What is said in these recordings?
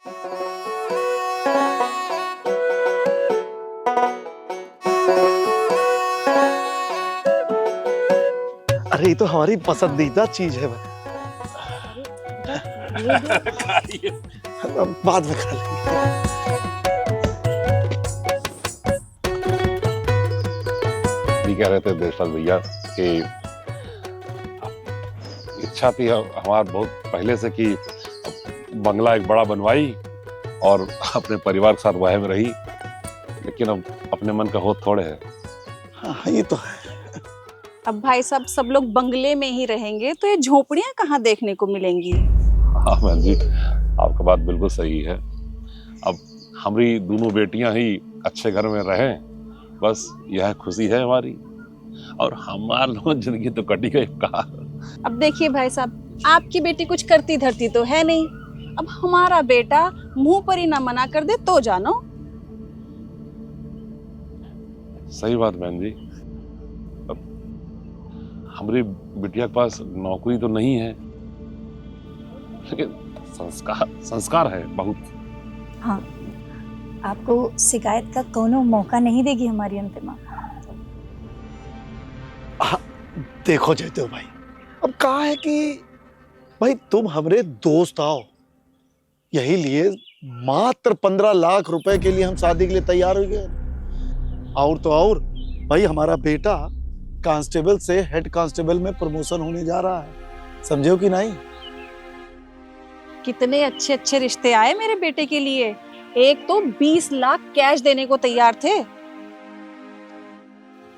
अरे ये तो हमारी पसंदीदा चीज है भाई। हम बाद में खा लेंगे। ये कह रहे थे देशपाल भैया कि इच्छा थी हमार बहुत पहले से कि बंगला एक बड़ा बनवाई और अपने परिवार के साथ वह में रही, लेकिन अब अपने मन का हो थोड़े है। हाँ ये तो है। अब भाई साहब सब लोग बंगले में ही रहेंगे तो ये झोपड़ियां कहाँ देखने को मिलेंगी। हाँ बहन जी, आपका बात बिल्कुल सही है। अब हमारी दोनों बेटियां ही अच्छे घर में रहें, बस यह खुशी है हमारी, और हमार लोग जिंदगी तो कटी गई कहा। अब देखिए भाई साहब, आपकी बेटी कुछ करती धरती तो है नहीं, अब हमारा बेटा मुंह पर ही ना मना कर दे तो जानो। सही बात बहन जी। अब हमारी बिटिया के पास नौकरी तो नहीं है, लेकिन संस्कार है बहुत। हाँ, आपको शिकायत का कोनो मौका नहीं देगी हमारी अंतिमा। देखो जयदेव भाई, अब कहा है कि भाई तुम हमरे दोस्त आओ, यही लिए मात्र 15 लाख रुपए के लिए हम शादी के लिए तैयार हो गए। और तो और भाई हमारा बेटा कांस्टेबल से हेड कांस्टेबल में प्रमोशन होने जा रहा है, समझे हो कि नहीं? कितने अच्छे अच्छे रिश्ते आए मेरे बेटे के लिए। एक तो 20 लाख कैश देने को तैयार थे।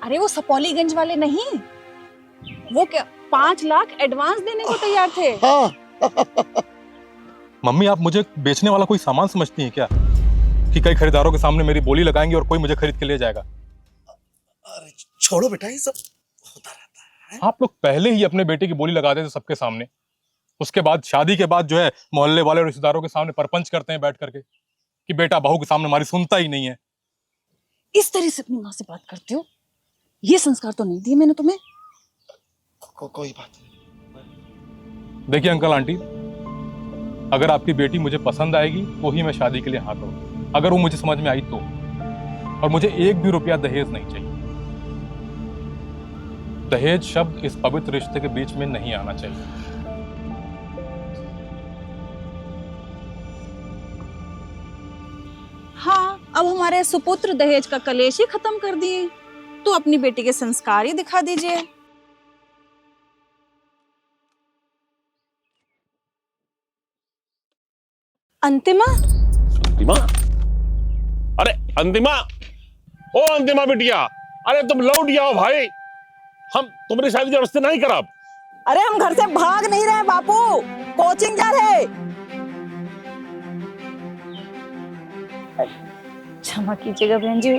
अरे वो सपौलीगंज वाले नहीं, वो क्या 5 लाख एडवांस देने को तैयार थे। हाँ। मम्मी, आप मुझे बेचने वाला कोई सामान समझती हैं क्या, कि कई खरीदारों के सामने मेरी बोली लगाएंगे और कोई मुझे खरीद के ले जाएगा? अरे छोड़ो बेटा, ये सब होता रहता है। आप लोग पहले ही अपने बेटे की बोली लगा देते सबके सामने, उसके बाद शादी के बाद जो है मोहल्ले वाले और रिश्तेदारों के सामने परपंच करते हैं बैठ करके कि बेटा बहू के सामने हमारी सुनता ही नहीं है। इस तरह से अपनी माँ से बात करते हो? ये संस्कार तो नहीं दिए मैंने तुम्हें। कोई बात नहीं। देखिए अंकल आंटी, अगर आपकी बेटी मुझे पसंद आएगी तो ही मैं शादी के लिए हाँ करूँ, अगर वो मुझे समझ में आई तो। और मुझे 1 भी रुपया दहेज नहीं चाहिए। दहेज शब्द इस पवित्र रिश्ते के बीच में नहीं आना चाहिए। हाँ, अब हमारे सुपुत्र दहेज का कलेश ही खत्म कर दिए, तो अपनी बेटी के संस्कार ही दिखा दीजिए। अंतिमा? अंतिमा? अरे अंतिमा, ओ अंतिमा बिटिया, अरे तुम लौट जाओ भाई, हम तुम्हारी शादी जबरदस्ती नहीं करब। अरे हम घर से भाग नहीं रहे बापू, कोचिंग जा रहे। क्षमा कीजिएगा बहन जी,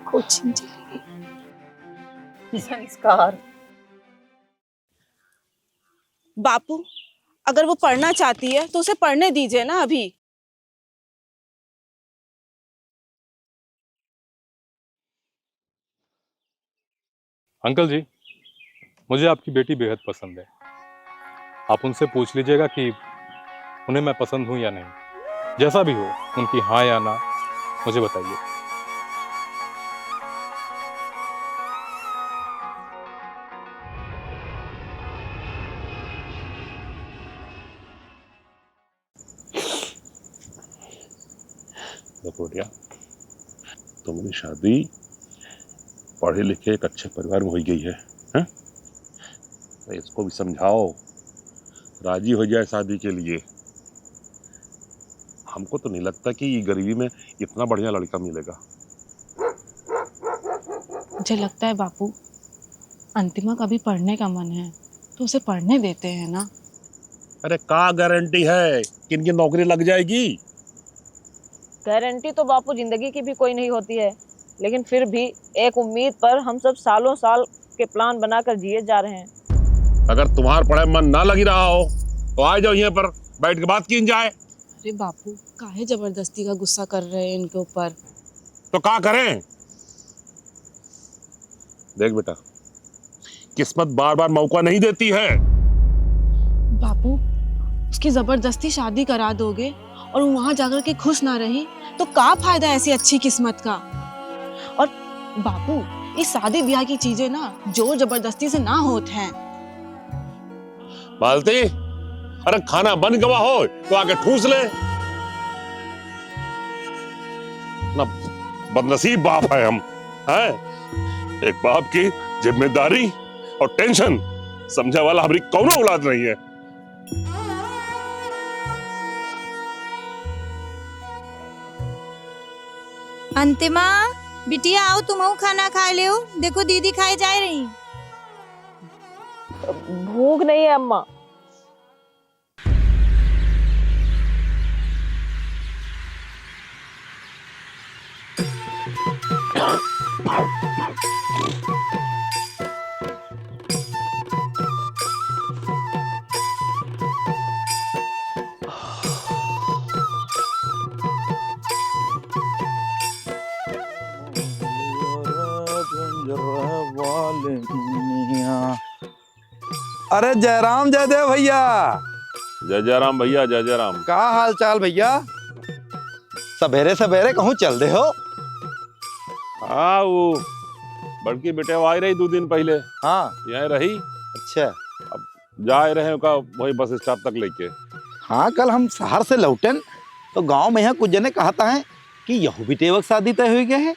कोचिंग संस्कार। बापू, अगर वो पढ़ना चाहती है तो उसे पढ़ने दीजिए ना अभी। अंकल जी, मुझे आपकी बेटी बेहद पसंद है। आप उनसे पूछ लीजिएगा कि उन्हें मैं पसंद हूं या नहीं। जैसा भी हो, उनकी हाँ या ना मुझे बताइए। देखो बेटिया, तुम्हारी शादी पढ़े लिखे एक अच्छे परिवार में हो गई है, हैं? तो इसको भी समझाओ, राजी हो जाए शादी के लिए। हमको तो नहीं लगता कि ये गरीबी में इतना बढ़िया लड़का मिलेगा। मुझे लगता है बापू, अंतिमा का भी पढ़ने का मन है तो उसे पढ़ने देते हैं ना। अरे का गारंटी है कि इनकी नौकरी लग जाएगी? गारंटी तो बापू जिंदगी की भी कोई नहीं होती है, लेकिन फिर भी एक उम्मीद पर हम सब सालों साल के प्लान बनाकर जिए जा रहे हैं। अगर तुम्हारा पढ़ाई मन ना लगी रहा हो तो आ जाओ, यहाँ पर बैठ के बात की जाए। अरे बापू, काहे जबरदस्ती का गुस्सा कर रहे हैं इनके ऊपर? तो क्या करें? देख बेटा, किस्मत बार बार मौका नहीं देती है। बापू, उसकी जबरदस्ती शादी करा दोगे और वो वहां जाकर के खुश ना रही तो क्या फायदा ऐसी अच्छी किस्मत का। और बापू, इस शादी ब्याह की चीजें ना जोर जबरदस्ती से ना होते हैं। मालती, अरे खाना बन गवा हो तो आके ठूस ले ना। बदनसीब बाप है हम, हैं? एक बाप की जिम्मेदारी और टेंशन समझा वाला हमारी कौनो औलाद नहीं है। अंतिमा, बिटिया आओ, तुम खाना खा ले। देखो दीदी खाए जा रही। भूख नहीं है अम्मा। अरे जयराम जयदेव भैया। जय जय राम भैया, जय जय राम। का हाल चाल भैया? सवेरे सवेरे कहूँ चल दे हो? हाँ, वो बड़की बेटे आई रही 2 दिन पहले, हाँ। यहीं रही। अच्छा। अब जा रहे का वही बस स्टॉप तक लेके। हाँ, कल हम शहर से लौटन तो गांव में यहाँ कुछ जने कहता है कि यहू भी टेवक शादी तय हो गया है।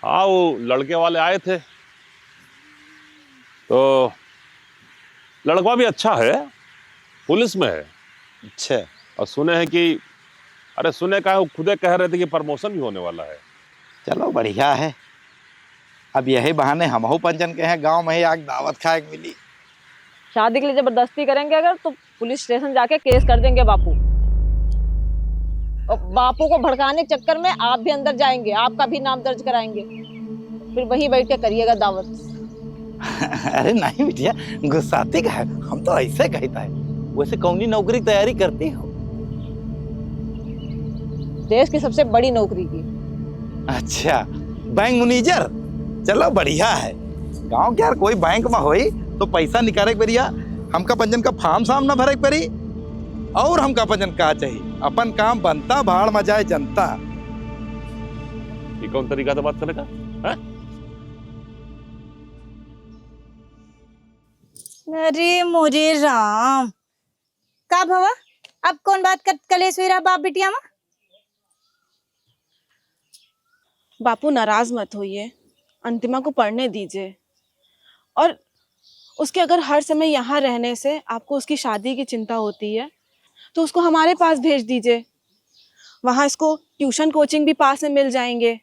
हाँ, वो लड़के वाले आए थे तो लड़का भी अच्छा है, पुलिस में है। अच्छा। और सुने हैं कि, अरे सुने का है, वो खुदे कह रहे थे कि प्रमोशन भी होने वाला है। चलो बढ़िया है। अब यही बहाने हमहू पंचन के हैं गांव में ही आग दावत खाए मिली। शादी के लिए जबरदस्ती करेंगे अगर तो पुलिस स्टेशन जाके केस कर देंगे बापू। और बापू को भड़काने के चक्कर में आप भी अंदर जाएंगे, आपका भी नाम दर्ज कराएंगे, फिर वहीं बैठ के करिएगा दावत। अरे नहीं बिटिया, गुस्साती का है, हम तो ऐसे कहता है। वैसे कौनी नौकरी तैयारी करती हो? देश की सबसे बड़ी नौकरी की। अच्छा, बैंक मैनेजर। चलो बढ़िया है। गांव के यार कोई बैंक में होई तो पैसा निकाले के बढ़िया हमका पंजन का फॉर्म साम ना भरे के पड़ी। और हमका पंजन का चाहिए, अपन काम बनता भाड़ में जाए जनता। ये कौन तरीका से बात करेगा? अरे मोरे राम, का भवा अब कौन बात कर कलेश हुई रहा बाप बिटिया में? बापू नाराज मत होइए, अंतिमा को पढ़ने दीजिए। और उसके अगर हर समय यहाँ रहने से आपको उसकी शादी की चिंता होती है तो उसको हमारे पास भेज दीजिए। वहाँ इसको ट्यूशन कोचिंग भी पास में मिल जाएंगे।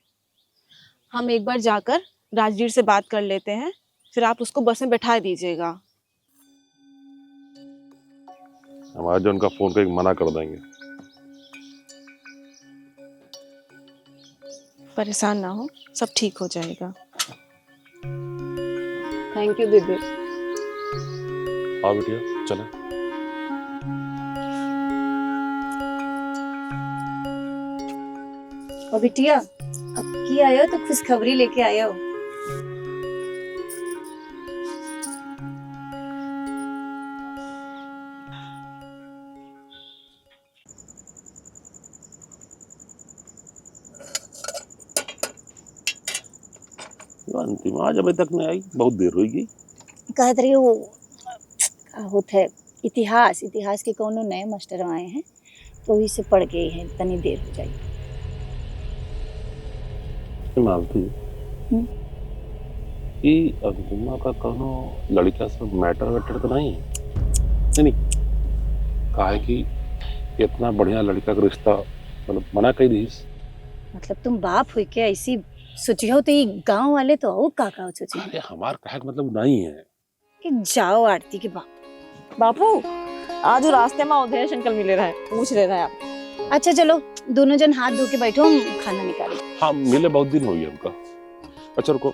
हम एक बार जाकर राजवीर से बात कर लेते हैं, फिर आप उसको बस में बैठा दीजिएगा। हमारे जो उनका फोन करके मना कर देंगे। परेशान ना हो, सब ठीक हो जाएगा। थैंक यू दीदी। आओ बेटिया, चले। और बिटिया, अब की आयो तो खुशखबरी लेके आयो। अंतिमा आज अभी तक नहीं आई, बहुत देर हो गई। कहत रही वो होता है इतिहास के कोनो नए मास्टर आए हैं तो वही से पढ़ गई है, तनी देर हो जाएगी। मालती कि अंतिमा का कोनो लड़का से मैटर वैटर तो नहीं? नहीं, कहा है कि इतना बढ़िया लड़का का रिश्ता मतलब मना कर दी। मतलब तुम बाप हुई के ऐसी सोचियो तो ये गांव वाले तो और का सोचियो। अरे हमार कहे का मतलब नहीं है कि जाओ आरती के बाप। बापू आज रास्ते में अवधेश अंकल मिले रहे, पूछ ले रहे हैं आप। अच्छा चलो दोनों जन हाथ धो के बैठो, हम खाना निकालें। हाँ, मिले बहुत दिन हो गए हमका। अच्छा रुको,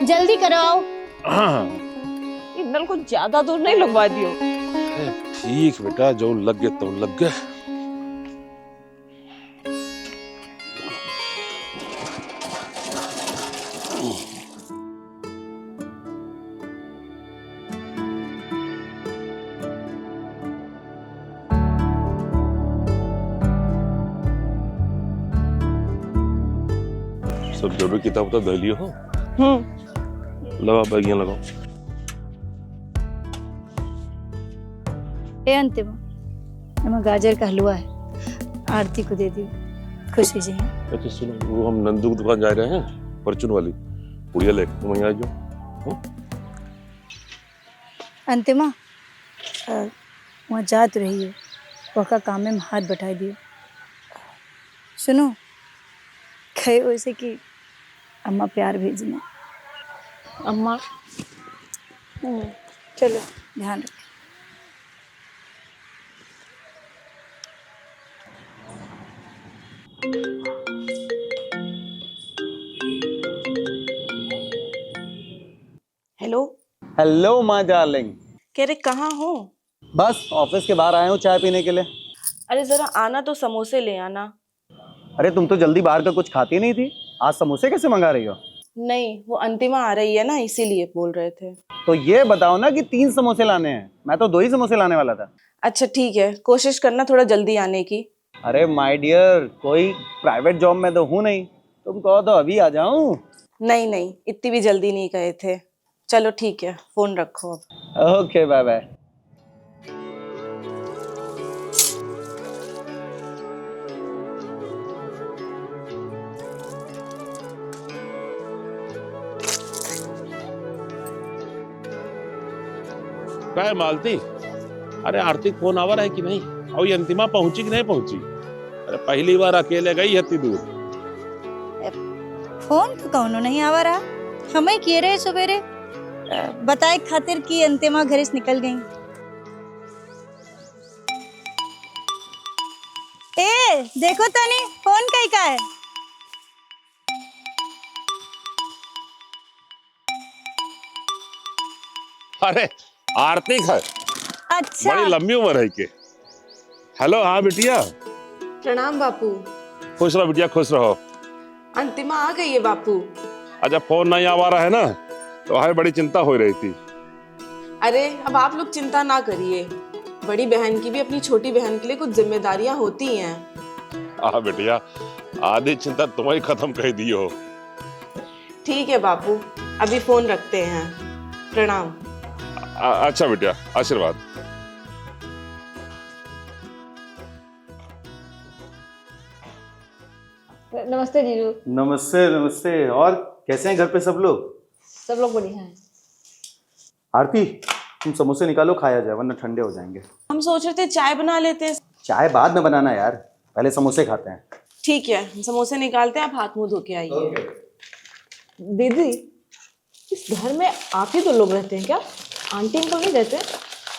जल्दी कराओ। ये नल को ज्यादा दूर नहीं लगवा दियो। ठीक बेटा, जो लग गए तो लग गए। सब जो भी किताब तो दे लियो हो। लगाओ बैग यहाँ लगाओ। ए अंतिम एमा गाजर का हलवा है, आरती को दे दी, खुशी जी। अच्छा सुनो, वो हम नंदू की दुकान जा रहे हैं, परचून वाली, पुड़िया लेकर तुम यहाँ आ जाओ। अंतिमा वहाँ जात रही हो, वह काम में हाथ बटा दियो। सुनो, कहे वैसे कि अम्मा प्यार भेजना। अम्मा चलो ध्यान रखो। हेलो। Hello my darling. कह रहे कहाँ हो? बस ऑफिस के बाहर आया हूँ चाय पीने के लिए। अरे जरा आना तो समोसे ले आना। अरे तुम तो जल्दी बाहर का कुछ खाती नहीं थी, आज समोसे कैसे मंगा रही हो? नहीं, वो अंतिमा आ रही है ना, इसीलिए बोल रहे थे। तो ये बताओ ना कि 3 समोसे लाने हैं, मैं तो 2 ही समोसे लाने वाला था। अच्छा ठीक है, कोशिश करना थोड़ा जल्दी आने की। अरे माय डियर, कोई प्राइवेट जॉब में तो हूँ नहीं, तुम कहो तो अभी आ जाऊं। नहीं नहीं, इतनी भी जल्दी नहीं गए थे। चलो ठीक है, फोन रखो अब। Okay bye bye. क्या है मालती? अरे आरती फोन आवर है कि नहीं? और ये अंतिमा पहुंची कि नहीं पहुंची? अरे पहली बार अकेले गई है इतनी दूर। फोन तो कौनो नहीं आवा रहा, हमें किए रहे सवेरे बताए खातिर कि अंतिमा घर से निकल गई। ए देखो तनी फोन कहीं का है। अरे आरती है, अच्छा बड़ी लंबी उम्र है के। हेलो, हाँ बिटिया। प्रणाम बापू। खुश रहो बिटिया, खुश रहो। अंतिमा आ गई है बापू। अच्छा फोन नहीं आ रहा है ना, तो हमें बड़ी चिंता हो रही थी। अरे अब आप लोग चिंता ना करिए, बड़ी बहन की भी अपनी छोटी बहन के लिए कुछ जिम्मेदारियां होती हैं। हाँ बिटिया, आधी चिंता तुम ही खत्म कर दी हो। ठीक है बापू, अभी फोन रखते हैं। प्रणाम। अच्छा बिटिया, आशीर्वाद। नमस्ते जीजू। नमस्ते नमस्ते। और कैसे हैं घर पे सब लोग? सब लोग बढ़िया हैं। आरती तुम समोसे निकालो, खाया जाए वरना ठंडे हो जाएंगे। हम सोच रहे थे चाय बना लेते हैं। चाय बाद में बनाना यार, पहले समोसे खाते हैं। ठीक है, समोसे निकालते हैं, आप हाथ मुंह धो के आइए। दीदी, इस घर में आप ही 2 लोग रहते हैं क्या? आंटी अंकल नहीं रहते?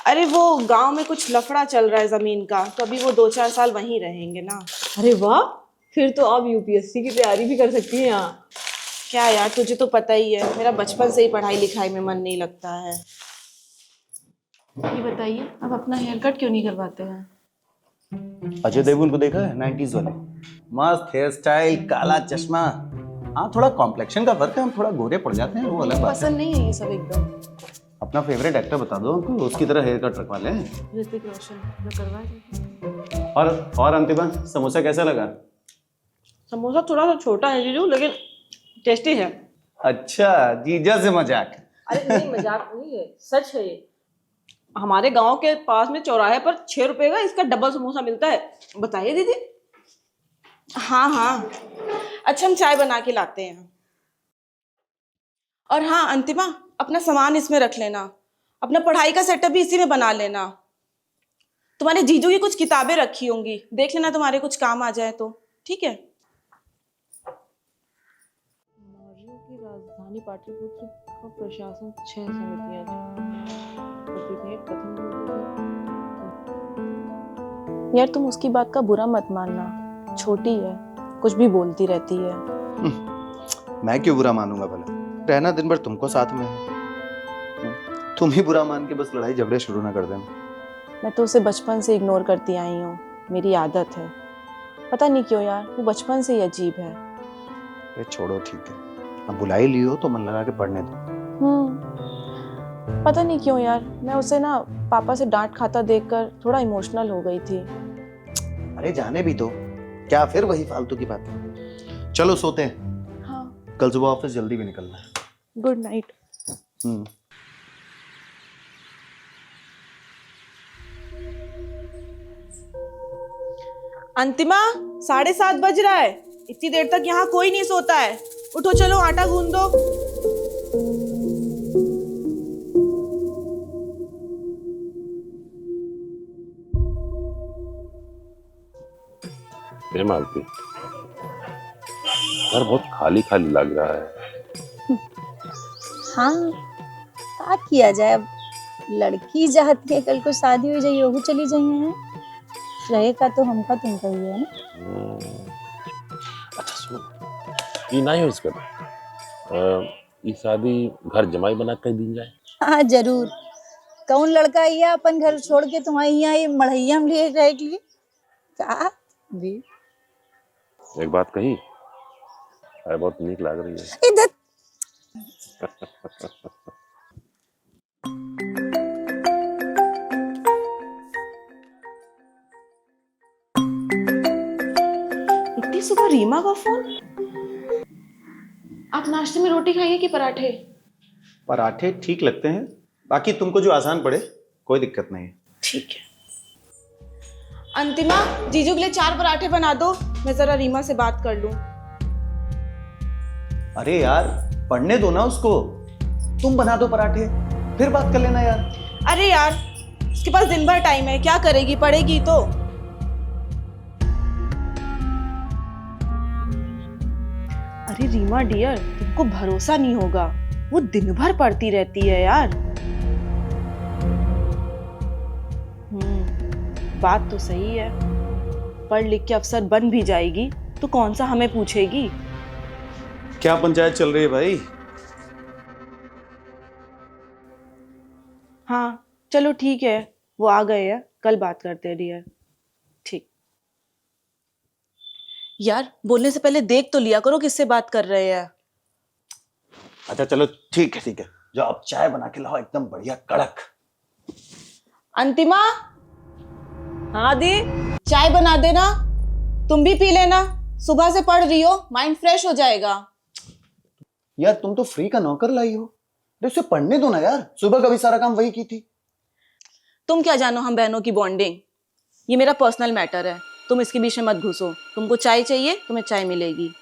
अरे वो गांव में कुछ लफड़ा चल रहा है जमीन का, तो अभी वो 2-4 साल वहीं रहेंगे ना। अरे वाह, फिर तो आप यूपीएससी की तैयारी भी कर सकती हैं यहाँ। क्या यार, तुझे तो पता ही है मेरा बचपन से ही पढ़ाई लिखाई में मन नहीं लगता है। ये बताइए, आप अपना हेयर कट क्यों नहीं करवाते हैं? अजय देवगन को देखा है 90s वाले? मस्त हेयर स्टाइल, काला चश्मा। हाँ थोड़ा कॉम्प्लेक्शन का फर्क है, हम थोड़ा गोरे पड़ जाते हैं, वो अलग बात है। पसंद नहीं है ये सब एकदम। अपना फेवरेट एक्टर बता दो हमको, उसकी तरह हेयर कट रखवा लें। ऋतिक रोशन, मैं करवा देती। और अंतिमा समोसा कैसा लगा? समोसा थोड़ा सा छोटा है जीजू, लेकिन टेस्टी है। अच्छा, जीजा से मजाक। अरे नहीं, मजाक नहीं है, सच है ये। हमारे गांव के पास में चौराहे पर 6 रुपए का इसका डबल समोसा मिलता है। बताइए दीदी। हाँ हाँ, अच्छा हम चाय बना के लाते हैं। और हाँ अंतिमा, अपना सामान इसमें रख लेना, अपना पढ़ाई का सेटअप भी इसी में बना लेना। तुम्हारे जीजू की कुछ किताबें रखी होंगी, देख लेना तुम्हारे कुछ काम आ जाए तो। ठीक है। मौर्यों की राजधानी पाटलिपुत्र का प्रशासन 6 समितियां थी। यार तुम उसकी बात का बुरा मत मानना, छोटी है, कुछ भी बोलती रहती है। मैं क्यों बुरा मानूंगा भला? रहना दिन भर तुमको साथ में है। तुम ही बुरा मान के बस लड़ाई झगड़े शुरू ना कर देना। मैं तो उसे बचपन से इग्नोर करती आई हूँ, मेरी आदत है। पता नहीं क्यों यार, वो बचपन से ही अजीब है। ये छोड़ो ठीक है, अब बुला ही लियो तो मन लगा के पढ़ने दो। पता नहीं क्यों यार, मैं उसे ना पापा से डांट खाता देखकर थोड़ा इमोशनल हो गई थी। अरे जाने भी दो, क्या फिर वही फालतू की बात है। चलो सोते हैं। हाँ कल सुबह ऑफिस जल्दी भी निकलना है। Good night. हम्म। अंतिमा, 7:30 बज रहा है। इतनी देर तक यहाँ कोई नहीं सोता है। उठो, चलो आटा गूंद दो। ये मालती, घर बहुत खाली खाली लग रहा है। हाँ, क्या किया जाए अब। लड़की चाहती है कल को शादी हो जाए, वो चली जाइए हैं। रहेगा तो हमका तुमका ही है ना। अच्छा सुनो, ये नहीं हो इसका ये शादी घर जमाई बना कर दी जाए। हाँ जरूर। कौन लड़का ये अपन घर छोड़ के तुम्हारे यहाँ ये मढ़ैया में लिए रह के लिए क्या भी। एक बात कही, बहुत नीक लग रही है। इधर इतनी सुबह रीमा का फोन। आप नाश्ते में रोटी खाएंगे कि पराठे? पराठे ठीक लगते हैं, बाकी तुमको जो आसान पड़े, कोई दिक्कत नहीं है। ठीक है। अंतिमा, जीजू के लिए 4 पराठे बना दो। मैं जरा रीमा से बात कर लूं। अरे यार, पढ़ने दो ना उसको। तुम बना दो पराठे, फिर बात कर लेना यार। अरे यार, उसके पास दिन भर टाइम है, क्या करेगी, पढ़ेगी तो। अरे रीमा डियर, तुमको भरोसा नहीं होगा, वो दिन भर पढ़ती रहती है यार। बात तो सही है, पढ़ लिख के अफसर बन भी जाएगी तो कौन सा हमें पूछेगी। क्या पंचायत चल रही है भाई? हाँ चलो ठीक है, वो आ गए हैं, कल बात करते हैं डियर। ठीक। यार बोलने से पहले देख तो लिया करो किससे बात कर रहे हैं। अच्छा चलो ठीक है ठीक है, जो अब चाय बना के लाओ एकदम बढ़िया कड़क। अंतिमा, हाँ दी। चाय बना देना, तुम भी पी लेना। सुबह से पढ़ रही हो, माइंड फ्रेश हो जाएगा। यार तुम तो फ्री का नौकर लाई हो, उसे पढ़ने दो ना यार, सुबह का भी सारा काम वही की थी। तुम क्या जानो हम बहनों की बॉन्डिंग, ये मेरा पर्सनल मैटर है, तुम इसके बीच में मत घुसो। तुमको चाय चाहिए, तुम्हें चाय मिलेगी।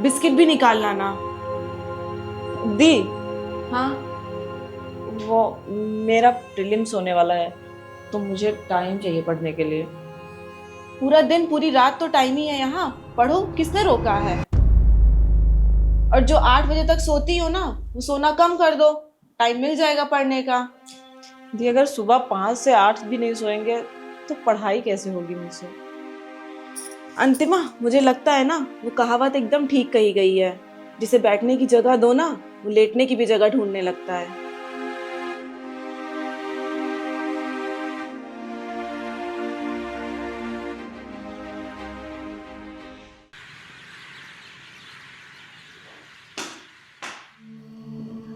बिस्किट भी निकाल लाना। दी, हाँ वो मेरा प्रीलिम्स होने वाला है, तो मुझे टाइम चाहिए पढ़ने के लिए। पूरा दिन पूरी रात तो टाइम ही है यहाँ, पढ़ो, किसने रोका है। और जो 8 बजे तक सोती हो ना, वो सोना कम कर दो, टाइम मिल जाएगा पढ़ने का। दी अगर सुबह 5 से 8 भी नहीं सोएंगे तो पढ़ाई कैसे होगी मुझसे। अंतिमा, मुझे लगता है ना वो कहावत एकदम ठीक कही गई है, जिसे बैठने की जगह दो ना, वो लेटने की भी जगह ढूंढने लगता है।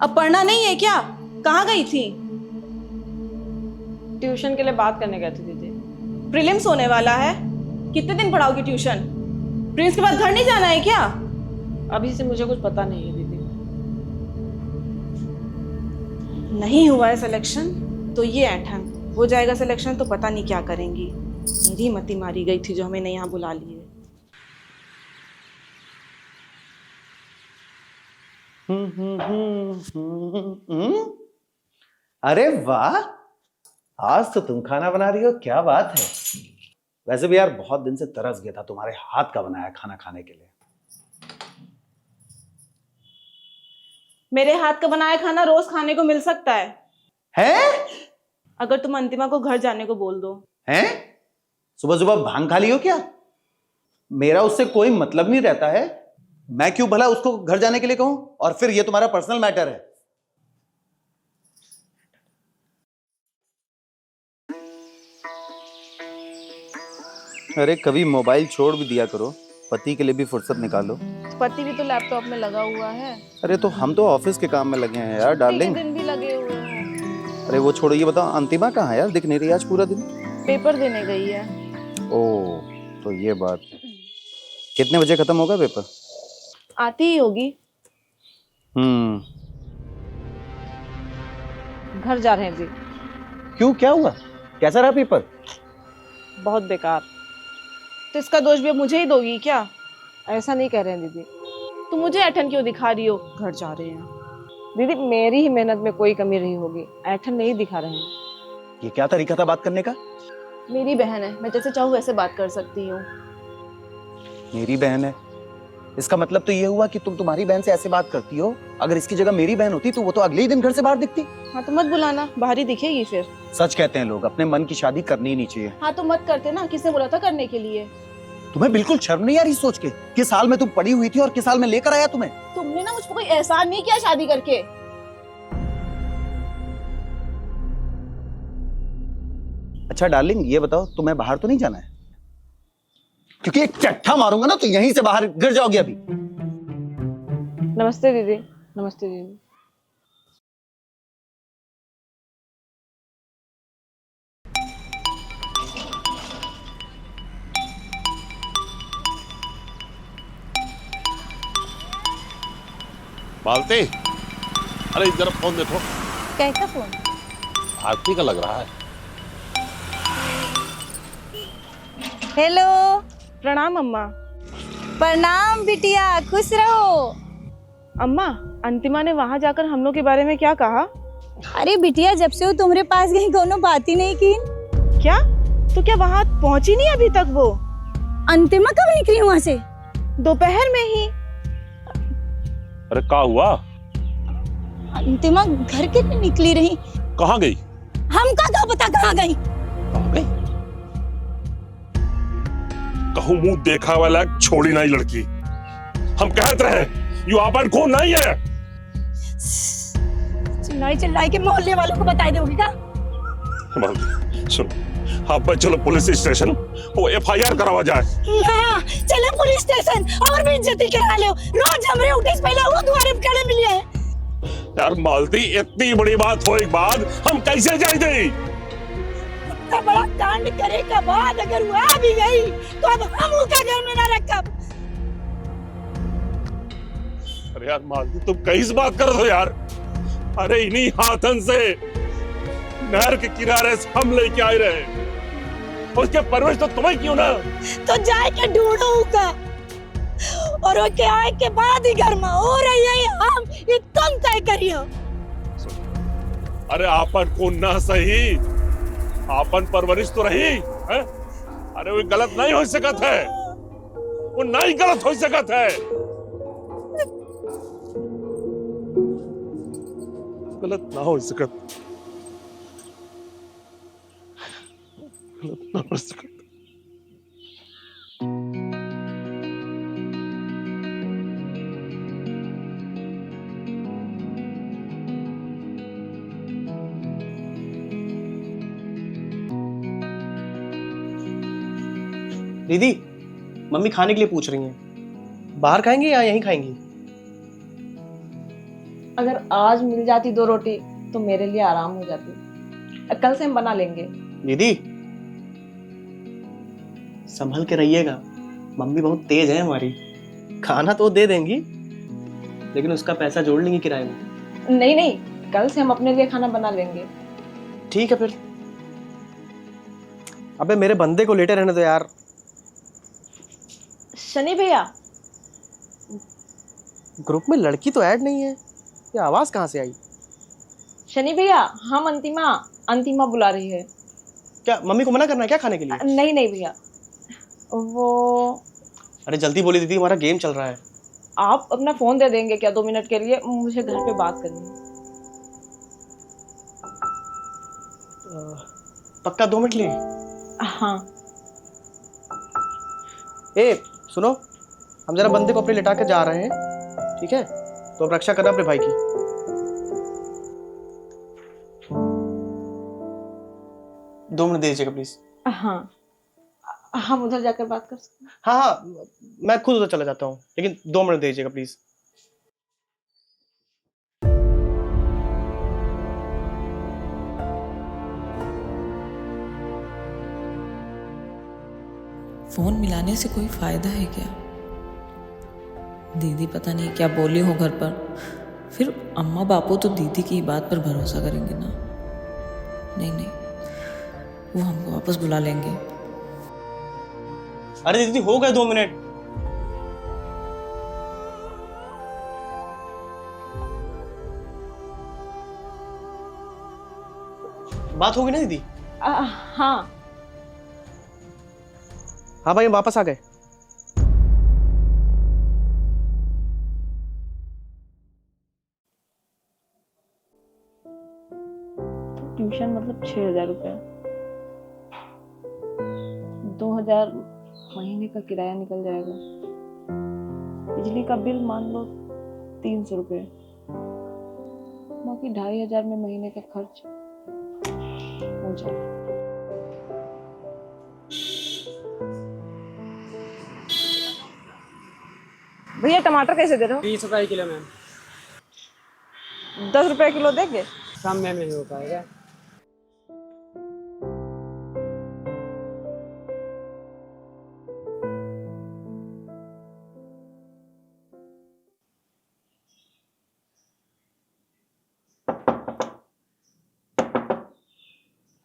अब पढ़ना नहीं है क्या? कहाँ गई थी? ट्यूशन के लिए बात करने गए थे दीदी। प्रीलिम्स होने वाला है, कितने दिन पढ़ाओगी ट्यूशन? प्रिंस के बाद घर नहीं जाना है क्या? अभी से मुझे कुछ पता नहीं है दीदी। नहीं हुआ है सिलेक्शन तो ये ऐठन, हो जाएगा सिलेक्शन तो पता नहीं क्या करेंगी। मेरी मती मारी गई थी जो हमें नहीं यहाँ बुला लिए। अरे वाह, आज तो तुम खाना बना रही हो, क्या बात है। वैसे भी यार बहुत दिन से तरस गया था तुम्हारे हाथ का बनाया खाना खाने के लिए। मेरे हाथ का बनाया खाना रोज खाने को मिल सकता है? हैं? अगर तुम अंतिमा को घर जाने को बोल दो। हैं? सुबह सुबह भांग खा ली हो क्या? मेरा उससे कोई मतलब नहीं रहता है, मैं क्यों भला उसको घर जाने के लिए कहूं? और फिर ये तुम्हारा पर्सनल मैटर है। अरे कभी मोबाइल छोड़ भी दिया करो, पति के लिए भी फुर्सत निकालो। पति भी तो लैपटॉप में लगा हुआ है। अरे तो हम तो ऑफिस के काम में लगे हैं यार डार्लिंग। दिन भी लगे हुए हैं। अरे वो छोड़ो, ये बताओ अंतिमा कहाँ है यार, दिख नहीं रही आज पूरा दिन। पेपर देने गई है। ओ तो ये बात। कितने बजे खत्म होगा पेपर? आती ही होगी। घर जा रहे हैं जी। क्यों, क्या हुआ? कैसा रहा पेपर? बहुत बेकार। तो इसका दोष भी अब मुझे ही दोगी क्या? ऐसा नहीं कह रहे हैं दीदी। तुम मुझे ऐठन क्यों दिखा रही हो? घर जा रहे हैं। दीदी मेरी ही मेहनत में कोई कमी रही होगी, ऐठन नहीं दिखा रहे हैं। ये क्या तरीका था बात करने का? मेरी बहन है, मैं जैसे चाहूँ वैसे बात कर सकती हूँ। मेरी बहन है, इसका मतलब तो ये हुआ कि तुम तुम्हारी बहन से ऐसे बात करती हो। अगर इसकी जगह मेरी बहन होती तो वो तो अगले ही दिन घर से बाहर दिखती। हाँ तो मत बुलाना, बाहर ही दिखेगी फिर। सच कहते हैं लोग, अपने मन की शादी करनी ही नहीं चाहिए। हाँ तो मत करते ना, किसने बोला था करने के लिए? तुम्हें बिल्कुल शर्म नहीं आ रही सोच के किस साल में तुम पड़ी हुई थी और किस साल में लेकर आया तुम्हें? तुमने ना मुझ पर कोई एहसान नहीं किया शादी करके। अच्छा डार्लिंग, ये बताओ तुम्हें बाहर तो नहीं जाना है? क्योंकि एक चट्टा मारूंगा ना तो यहीं से बाहर गिर जाओगे अभी। नमस्ते दीदी। नमस्ते दीदी। मालती, अरे जरा फोन देखो। कैसा फोन? आरती का लग रहा है। हेलो। प्रणाम अम्मा। प्रणाम बिटिया, खुश रहो। अम्मा, अंतिमा ने वहां जाकर हम लोग के बारे में क्या कहा? अरे बिटिया, जब से वो तुम्हारे पास गई कोनो बात ही नहीं की। क्या? तो क्या वहां पहुंची नहीं अभी तक वो? अंतिमा कब निकली वहां से? दोपहर में ही। अरे क्या हुआ? अंतिमा घर के नहीं निकली रही। कहाँ गई? हमका क्या पता कहाँ गई। कहाँ गई? कहूँ मुंह देखा वाला छोड़ी नहीं लड़की। हम कहते रहे यू आपन कौन नहीं है। चिल्लाई चिल्लाई के मोहल्ले वालों को बता दोगे क्या? सुन, आप चलो पुलिस स्टेशन, वो FIR करवा जाए। हाँ, चले पुलिस स्टेशन और भी इज्जती करा लो। रोज हमरे उठे से पहले वो द्वारे पे खड़े मिले हैं। यार मालती, इतनी बड़ी बात होने के बाद हम कैसे जाए दे? इतना बड़ा कांड करे के बाद अगर वो आ भी गई तो अब हम उसका घर में ना रखब। अरे यार मालती, तुम किस बात कर रहे हो यार? अरे इन्हीं हाथन से नहर के किनारे से हम लेके आए रहे, उसके परवरिश तो तुम्हें क्यों ना? तो जाए के ढूंढो का और ओके आए के बाद ही घर में हो रही है हम ये तुम तय करियो। अरे आपन को ना सही, आपन परवरिश तो रही है? अरे वो गलत नहीं हो सकत है, वो नहीं गलत हो सकत है। गलत ना हो सकत, गलत ना हो सकत। दीदी, मम्मी खाने के लिए पूछ रही हैं। बाहर खाएंगी या यहीं खाएंगी? अगर आज मिल जाती 2 रोटी तो मेरे लिए आराम हो जाती। कल से हम बना लेंगे। दीदी, संभल के रहिएगा, मम्मी बहुत तेज है हमारी। खाना तो दे देंगी लेकिन उसका पैसा जोड़ लेंगी किराए में। नहीं नहीं, कल से हम अपने लिए खाना बना लेंगे। ठीक है फिर। अबे मेरे बंदे को लेटे रहने दो यार। शनि भैया, ग्रुप में लड़की तो ऐड नहीं है, ये आवाज कहाँ से आई? शनि भैया, हम अंतिमा बुला रही है। क्या मम्मी को मना करना है क्या खाने के लिए? नहीं नहीं भैया, वो अरे जल्दी बोली दीदी, हमारा गेम चल रहा है। आप अपना फोन दे देंगे क्या 2 मिनट के लिए? मुझे घर पे बात करनी है। पक्का 2 मिनट लिए? हाँ। ए सुनो, हम जरा बंदे को अपने लिटा के जा रहे हैं, ठीक है? तो अब रक्षा करना अपने भाई की। दो मिनट दे दीजिएगा प्लीज। हाँ, हम उधर जाकर बात कर सकते हैं। हाँ हाँ, मैं खुद उधर चला जाता हूँ, लेकिन 2 मिनट दे दीजिएगा प्लीज। फोन मिलाने से कोई फायदा है क्या? दीदी पता नहीं क्या बोली हो घर पर, फिर अम्मा बापू तो दीदी की बात पर भरोसा करेंगे ना। नहीं नहीं, वो हमको वापस बुला लेंगे। अरे दीदी हो गए 2 मिनट। बात होगी ना दीदी? हाँ हाँ भाई, हम वापस आ गए। ट्यूशन मतलब 6,000 रुपये, 2,000 महीने का किराया निकल जाएगा। बिजली का बिल मान लो 300 रुपये, बाकी 2,500 में महीने का खर्च हो जाए। भैया टमाटर कैसे दे रहे हो? 30 रुपए किलो मैम। 10 रुपए किलो देंगे? कम में नहीं हो पाएगा।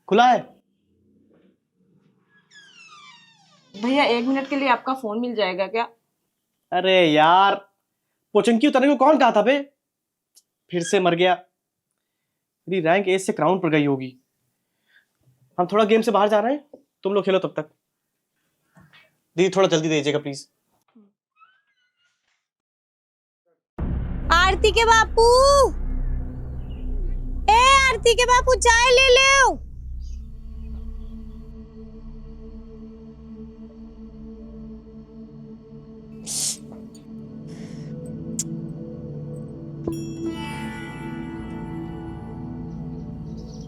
खुला है? भैया 1 मिनट के लिए आपका फोन मिल जाएगा क्या? अरे यार, पोचंकी उतारने को कौन कहा था बे? फिर से मर गया। मेरी रैंक एज से क्राउन पर गई होगी। हम थोड़ा गेम से बाहर जा रहे हैं, तुम लोग खेलो तब तक। दीदी थोड़ा जल्दी दे दीजिएगा प्लीज। आरती के बापू, ए आरती के बापू चाय ले लो।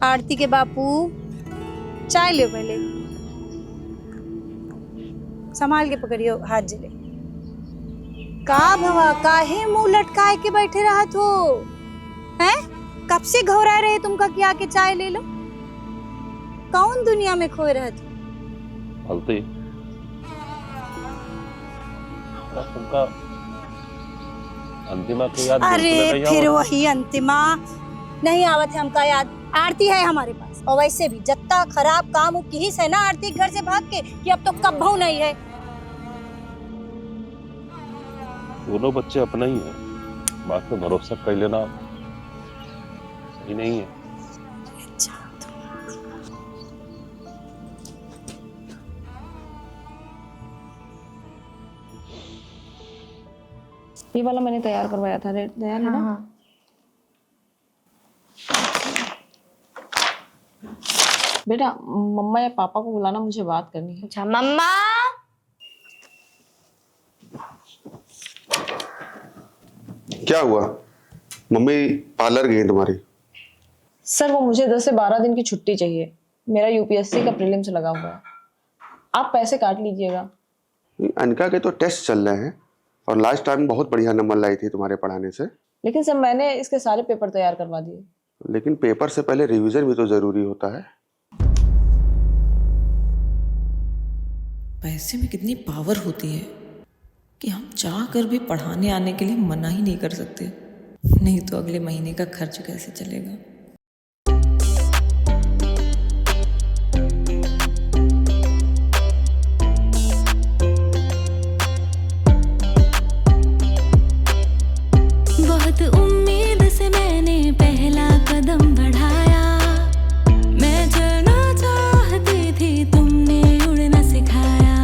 आरती के बापू चाय लो, पहले संभाल के पकड़ियो, हाथ जले। का भवा, काहे मुंह लटकाए के बैठे रहत हो? हैं? कब से घबरा रहे तुमका कि आके चाय ले लो? कौन दुनिया में खोए रहत हो? अलती तुमका अंतिमा को याद? अरे फिर वही अंतिमा नहीं आवत है हमका याद। आरती है हमारे पास, और वैसे भी जत्ता खराब काम की ही से ना आरती घर से भाग के कि अब तो कब्बहू नहीं है। दोनों बच्चे अपना ही है, बात पे भरोसा कर लेना सही नहीं है। ये वाला मैंने तैयार करवाया था, रेट तैयार है ना? बेटा मम्मा या पापा को बुलाना, मुझे बात करनी है। अच्छा मम्मा। क्या हुआ? मम्मी पार्लर गई तुम्हारी? सर वो मुझे 10 से 12 दिन की छुट्टी चाहिए। मेरा यूपीएससी का प्रीलिम्स लगा हुआ है, आप पैसे काट लीजिएगा। अनका के तो टेस्ट चल रहे हैं और लास्ट टाइम बहुत बढ़िया नंबर लाई थी तुम्हारे पढ़ाने से। लेकिन सर मैंने इसके सारे पेपर तैयार करवा दिए। लेकिन पेपर से पहले रिवीजन भी तो जरूरी होता है। पैसे में कितनी पावर होती है कि हम चाह कर भी पढ़ाने आने के लिए मना ही नहीं कर सकते, नहीं तो अगले महीने का खर्च कैसे चलेगा। बहुत उम्मीद से मैंने पहला कदम बढ़ाया, मैं चलना चाहती थी तुमने उड़ना सिखाया।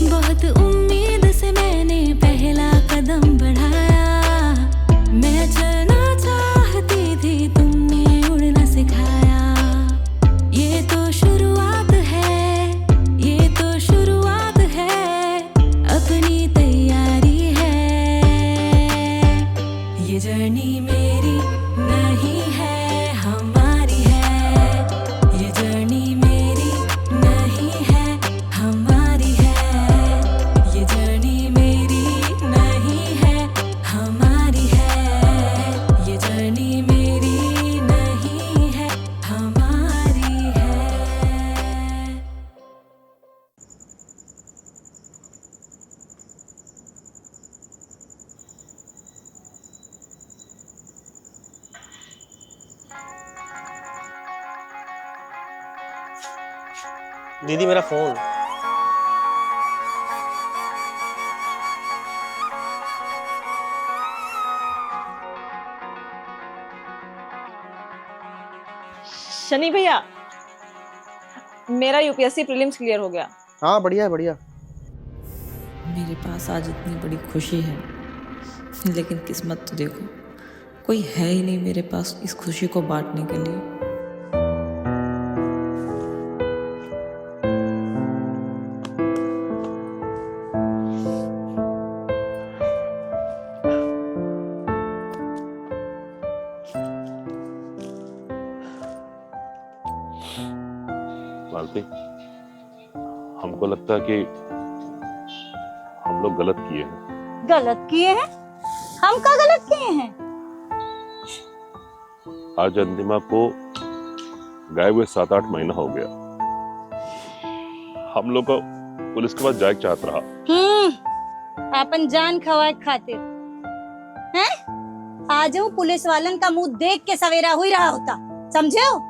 बहुत उम्मीद से मैंने पहला कदम बढ़ाया, मैं चलना चाहती थी दीदी मेरा फोन। शनि भैया, मेरा यूपीएससी प्रीलिम्स क्लियर हो गया। हाँ बढ़िया है बढ़िया। मेरे पास आज इतनी बड़ी खुशी है, लेकिन किस्मत तो देखो, कोई है ही नहीं मेरे पास इस खुशी को बांटने के लिए। मालती, हमको लगता है कि हम लोग गलत किए हैं। गलत किए हैं? हम क्या गलत किए हैं? आज अंतिमा को गए हुए 7-8 महीना हो गया। हम लोग को पुलिस के पास जाए चाहत रहा। अपन जान खवाए खातिर हैं? आज वो पुलिस वालन का मुंह देख के सवेरा हुई रहा होता, समझे हो?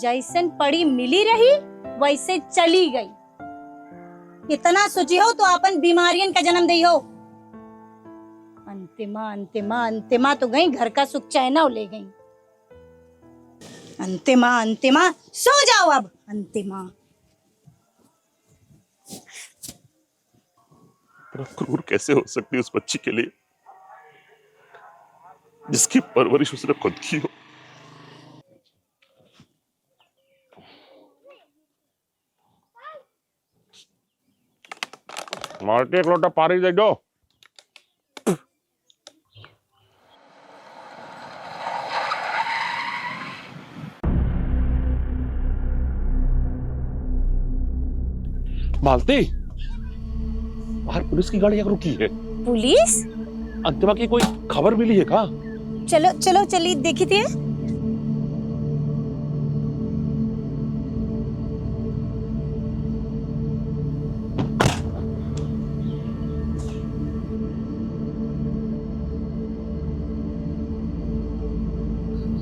जैसन पड़ी मिली रही वैसे चली गई। इतना सोची हो तो अपन बीमारियन का जन्म दी हो। अंतिमा अंतिमा अंतिमा तो गई, घर का सुख चैना ले गई। अंतिमा अंतिमा सो जाओ अब। अंतिमा इतना क्रूर कैसे हो सकती है उस बच्ची के लिए जिसकी परवरिश उसने खुद की हो। मारते एक लोटा पानी दे दो। मालती, बाहर पुलिस की गाड़ी रुकी है। पुलिस? अंतिमा की कोई खबर मिली है क्या? चलो चलो चलिए देखी थी।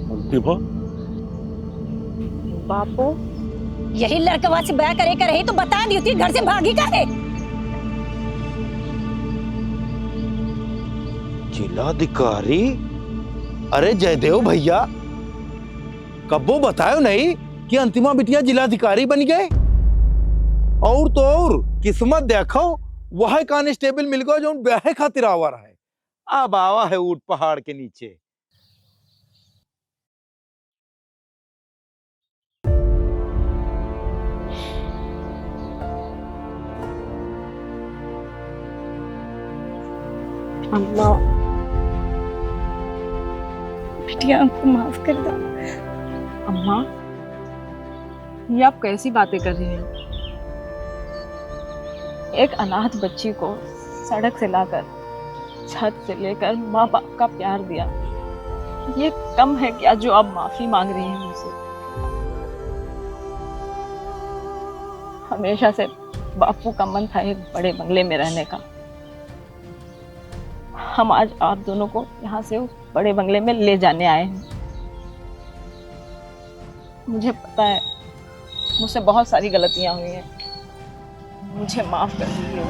अंतिमा? बापू, यही लड़कवा से ब्याह करे कर रही तो बता दी थी, घर से भागी का है। जिलाधिकारी? अरे जयदेव भैया, कब्बो बतायो नहीं कि अंतिमा बिटिया जिलाधिकारी बन गए। और तो और किस्मत देखो, वह कांस्टेबल मिल गया जो ब्याह खातिर आवा रहा है। अब आवा है ऊट पहाड़ के नीचे। अम्मा, बिटिया हमको माफ कर दो। अम्मा, ये आप कैसी बातें कर रही हैं? एक अनाथ बच्ची को सड़क से लाकर, छत से लेकर माँ बाप का प्यार दिया, ये कम है क्या जो आप माफी मांग रही हैं मुझसे? हमेशा से बापू का मन था एक बड़े बंगले में रहने का। हम आज आप दोनों को यहाँ से उस बड़े बंगले में ले जाने आए हैं। मुझे पता है मुझसे बहुत सारी गलतियां हुई हैं, मुझे माफ कर दीजिए।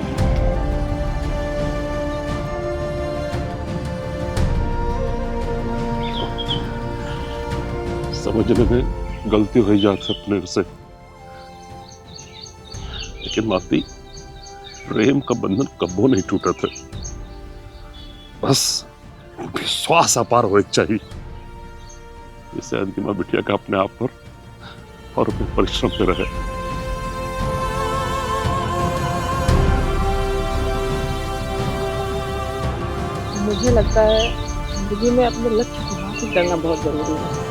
समझने में गलती हो ही जा सकती है, लेकिन मालती, प्रेम का बंधन कब्बो नहीं टूटा था। बस विश्वास अपार हो एक चाहिए, जिससे अंतिमा बिटिया का अपने आप पर और अपने परिश्रम पे रहे। मुझे लगता है जिंदगी में अपने लक्ष्य को हासिल करना बहुत जरूरी है।